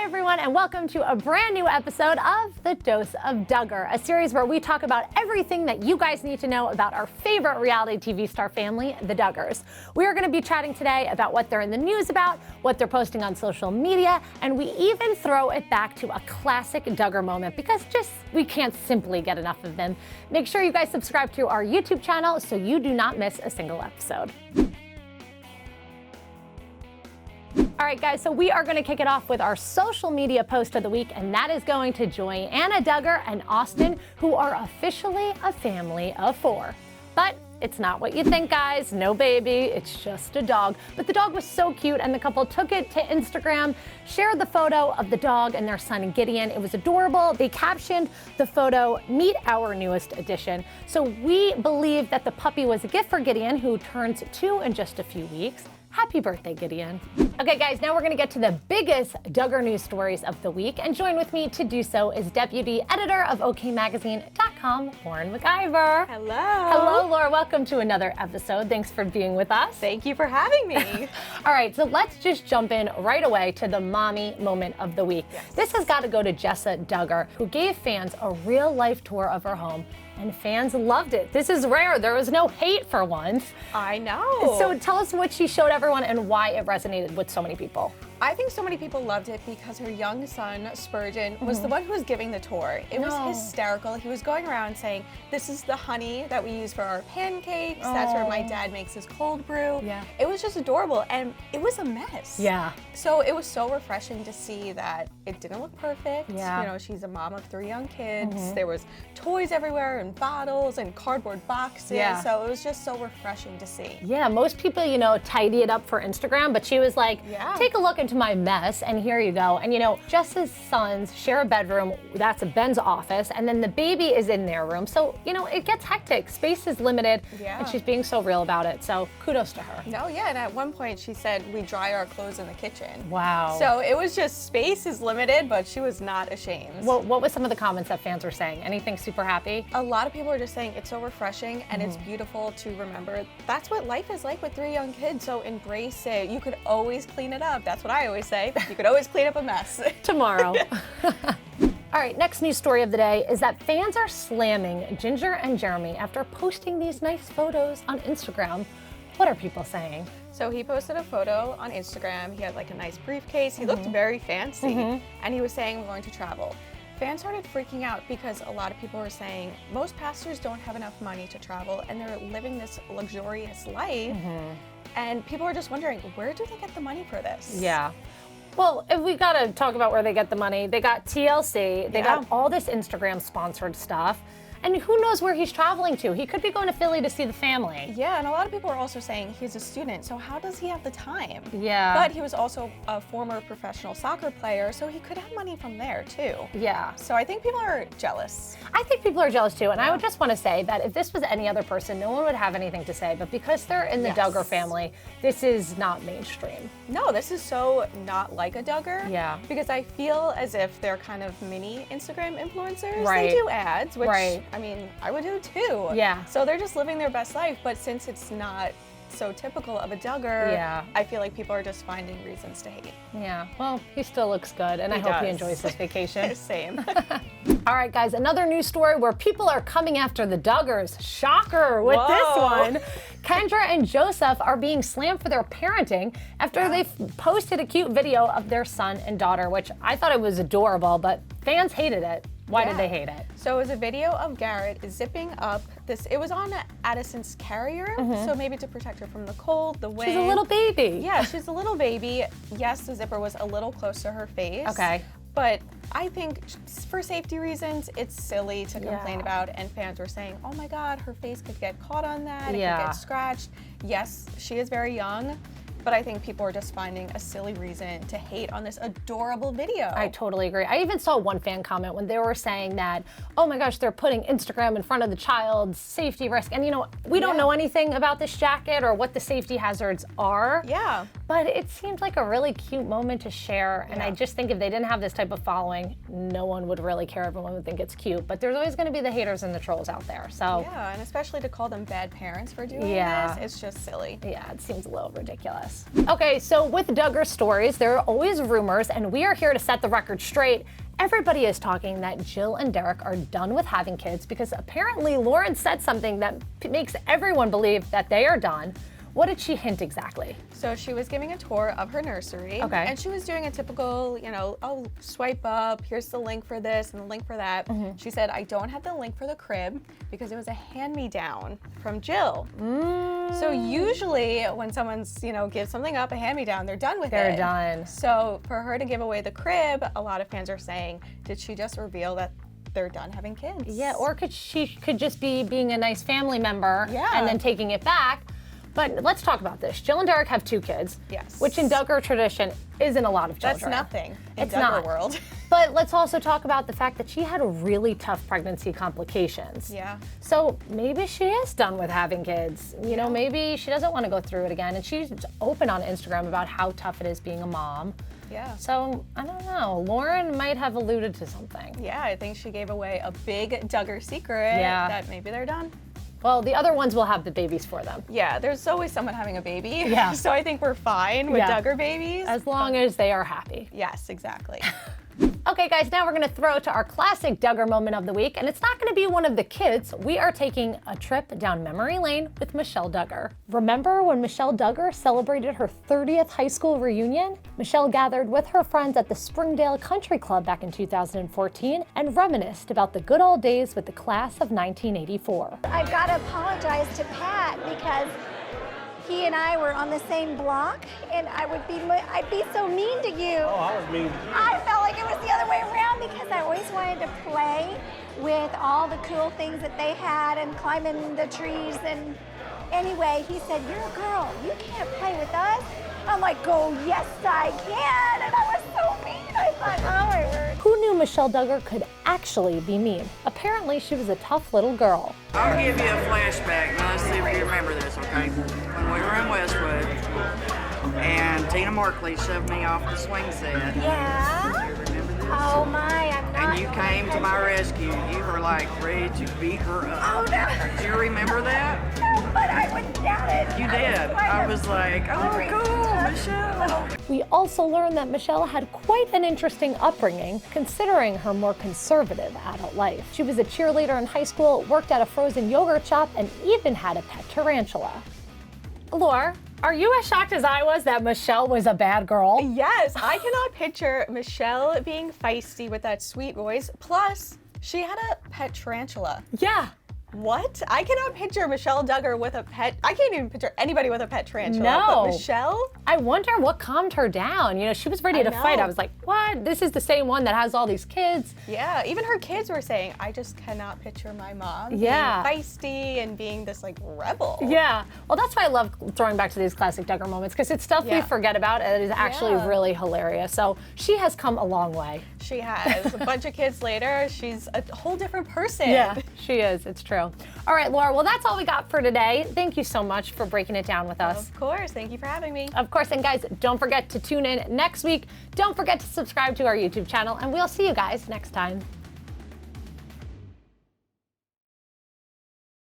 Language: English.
Hi everyone, and welcome to a brand new episode of The Dose of Duggar, a series where we talk about everything that you guys need to know about our favorite reality TV star family, the Duggars. We are going to be chatting today about what they're in the news about, what they're posting on social media, and we even throw it back to a classic Duggar moment because we can't simply get enough of them. Make sure you guys subscribe to our YouTube channel so you do not miss a single episode. All right, guys, so we are going to kick it off with our social media post of the week, and that is going to JoyAnna, Duggar, and Austin, who are officially a family of 4. But it's not what you think, guys. No baby, it's just a dog. But the dog was so cute, and the couple took it to Instagram, shared the photo of the dog and their son Gideon. It was adorable. They captioned the photo, "Meet our newest addition." So we believe that the puppy was a gift for Gideon, who turns 2 in just a few weeks. Happy birthday, Gideon. Okay, guys, now we're going to get to the biggest Duggar news stories of the week. And join with me to do so is Deputy Editor of OKMagazine.com, Lauren McIver. Hello. Hello, Laura. Welcome to another episode. Thanks for being with us. Thank you for having me. All right, so let's just jump in right away to the mommy moment of the week. Yes. This has got to go to Jessa Duggar, who gave fans a real-life tour of her home. And fans loved it. This is rare. There was no hate for once. I know. So tell us what she showed everyone and why it resonated with so many people. I think so many people loved it because her young son, Spurgeon, was the one who was giving the tour. It was hysterical. He was going around saying, "This is the honey that we use for our pancakes. That's where my dad makes his cold brew." Yeah. It was just adorable, and it was a mess. Yeah. So it was so refreshing to see that it didn't look perfect. Yeah. You know, she's a mom of 3 young kids. There was toys everywhere and bottles and cardboard boxes. Yeah. So it was just so refreshing to see. Yeah, most people, tidy it up for Instagram, but she was like, take a look into my mess, and here you go. And Jessa's sons share a bedroom. That's Ben's office, and then the baby is in their room. So, it gets hectic. Space is limited, and she's being so real about it. So kudos to her. No, yeah, and at one point she said we dry our clothes in the kitchen. Wow. So it was just space is limited, but she was not ashamed. What was some of the comments that fans were saying? Anything super happy? A lot of people are just saying it's so refreshing and it's beautiful to remember. That's what life is like with 3 young kids, so embrace it. You could always clean it up. That's what I always say. You could always clean up a mess. Tomorrow. All right, next news story of the day is that fans are slamming Ginger and Jeremy after posting these nice photos on Instagram. What are people saying? So he posted a photo on Instagram. He had like a nice briefcase. He looked very fancy, and he was saying we're going to travel. Fans started freaking out because a lot of people were saying most pastors don't have enough money to travel and they're living this luxurious life. And people are just wondering, where do they get the money for this? Yeah. Well, if we got to talk about where they get the money, they got TLC, they got all this Instagram sponsored stuff. And who knows where he's traveling to? He could be going to Philly to see the family. Yeah, and a lot of people are also saying he's a student, so how does he have the time? Yeah. But he was also a former professional soccer player, so he could have money from there too. Yeah. So I think people are jealous. I think people are jealous too, and I would just want to say that if this was any other person, no one would have anything to say, but because they're in the Duggar family, this is not mainstream. No, this is so not like a Duggar. Yeah. Because I feel as if they're kind of mini Instagram influencers. Right. They do ads, which Right. I mean, I would do too. Yeah. So they're just living their best life, but since it's not so typical of a Duggar, I feel like people are just finding reasons to hate. Yeah, well, he still looks good, and I hope he enjoys his vacation. Same. All right, guys, another news story where people are coming after the Duggars. Shocker with this one. Kendra and Joseph are being slammed for their parenting after they posted a cute video of their son and daughter, which I thought it was adorable, but fans hated it. Why did they hate it? So it was a video of Garrett zipping up this. It was on Addison's carrier, so maybe to protect her from the cold, the wind. She's a little baby. Yeah, she's a little baby. Yes, the zipper was a little close to her face. Okay. But I think for safety reasons, it's silly to complain about, and fans were saying, oh my God, her face could get caught on that, it could get scratched. Yes, she is very young, but I think people are just finding a silly reason to hate on this adorable video. I totally agree. I even saw one fan comment when they were saying that, oh my gosh, they're putting Instagram in front of the child's safety risk. And we don't know anything about this jacket or what the safety hazards are. Yeah. But it seemed like a really cute moment to share. And Yeah. I just think if they didn't have this type of following, no one would really care. Everyone would think it's cute. But there's always going to be the haters and the trolls out there. So Yeah, and especially to call them bad parents for doing Yeah. this, it's just silly. yeah, it seems a little ridiculous. Okay, so with Duggar stories, there are always rumors, and we are here to set the record straight. Everybody is talking that Jill and Derick are done with having kids because apparently Lauren said something that makes everyone believe that they are done. What did she hint exactly? So she was giving a tour of her nursery. Okay. And she was doing a typical, oh, swipe up, here's the link for this and the link for that. Mm-hmm. She said, I don't have the link for the crib because it was a hand-me-down from Jill. So usually when someone's, gives something up, a hand-me-down, they're done with it. They're done. So for her to give away the crib, a lot of fans are saying, did she just reveal that they're done having kids? Yeah, or she could just be being a nice family member Yeah. and then taking it back. But let's talk about this. Jill and Derick have 2 kids, Yes. which in Duggar tradition isn't a lot of That's children. nothing in It's Duggar not. world. But let's also talk about the fact that she had a really tough pregnancy complications. Yeah. So maybe she is done with having kids. Maybe she doesn't want to go through it again. And she's open on Instagram about how tough it is being a mom. Yeah. So I don't know. Lauren might have alluded to something. Yeah, I think she gave away a big Duggar secret Yeah. that maybe they're done. Well, the other ones will have the babies for them. Yeah, there's always someone having a baby. Yeah. So I think we're fine with Yeah. Duggar babies. As long as they are happy. Yes, exactly. Okay, guys, now we're going to throw to our classic Duggar moment of the week, and it's not going to be one of the kids. We are taking a trip down memory lane with Michelle Duggar. Remember when Michelle Duggar celebrated her 30th high school reunion? Michelle gathered with her friends at the Springdale Country Club back in 2014 and reminisced about the good old days with the class of 1984. I've got to apologize to Pat because he and I were on the same block, and I'd be so mean to you. Oh, I was mean. I felt like it was the other way around because I always wanted to play with all the cool things that they had and climbing the trees. And anyway, he said, "You're a girl. You can't play with us." I'm like, "Oh, yes, I can." And I was so mean. I thought, oh, my word. Who knew Michelle Duggar could actually be mean? Apparently, she was a tough little girl. I'll give you a flashback. Now let's see if you remember this, okay? When we were in Westwood, and Tina Markley shoved me off the swing set. Yeah? Remember this? Oh, my, I'm not. And you came to my rescue. You were like ready to beat her up. Oh, no. Do you remember that? No, but I wouldn't doubt it. You did. I was like, oh, cool, Michelle. We also learned that Michelle had quite an interesting upbringing, considering her more conservative adult life. She was a cheerleader in high school, worked at a frozen yogurt shop, and even had a pet tarantula. Laura, are you as shocked as I was that Michelle was a bad girl? Yes, I cannot picture Michelle being feisty with that sweet voice. Plus, she had a pet tarantula. Yeah. What? I cannot picture Michelle Duggar with a pet. I can't even picture anybody with a pet tarantula. No. But Michelle? I wonder what calmed her down. She was ready to fight. know. I was like, what? This is the same one that has all these kids. Yeah, even her kids were saying, I just cannot picture my mom Yeah. being feisty and being this rebel. Yeah. Well, that's why I love throwing back to these classic Duggar moments, because it's stuff we Yeah. forget about and it is actually Yeah. really hilarious. So she has come a long way. She has. A bunch of kids later, she's a whole different person. Yeah, she is. It's true. All right, Laura. Well, that's all we got for today. Thank you so much for breaking it down with us. Of course. Thank you for having me. Of course, and guys, don't forget to tune in next week. Don't forget to subscribe to our YouTube channel, and we'll see you guys next time.